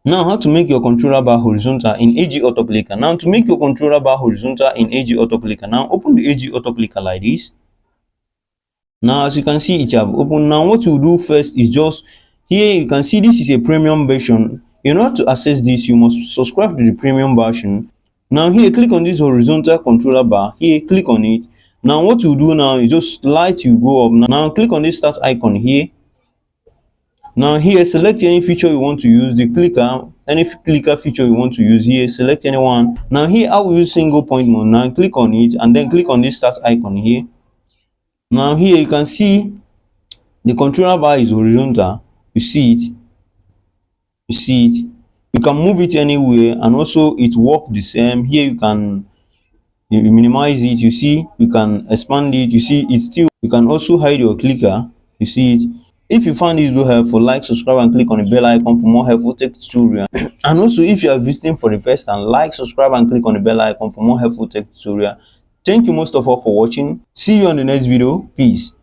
Now, how to make your controller bar horizontal in AG Auto Clicker. Now, to make your controller bar horizontal in AG Auto Clicker, now open the AG Auto Clicker like this. Now, as you can see, it have opened. Now, what you do first is just here you can see this is a premium version. In order to access this, you must subscribe to the premium version. Now, here click on this horizontal controller bar. Here, click on it. Now, what you do now is just slide to go up. Now, click on this start icon here. Now, here select any feature you want to use, the clicker, any clicker feature you want to use. Here select anyone. Now, here I will use single point mode. Now, click on it and then click on this start icon here. Now, here you can see the controller bar is horizontal. You see it, you can move it anywhere, and also it works the same. Here you can minimize it, you see, you can expand it, you see it's still. You can also hide your clicker, you see it. If you found this video helpful, like, subscribe and click on the bell icon for more helpful tech tutorial. And also, if you are visiting for the first time, like, subscribe and click on the bell icon for more helpful tech tutorial. Thank you most of all for watching. See you on the next video. Peace.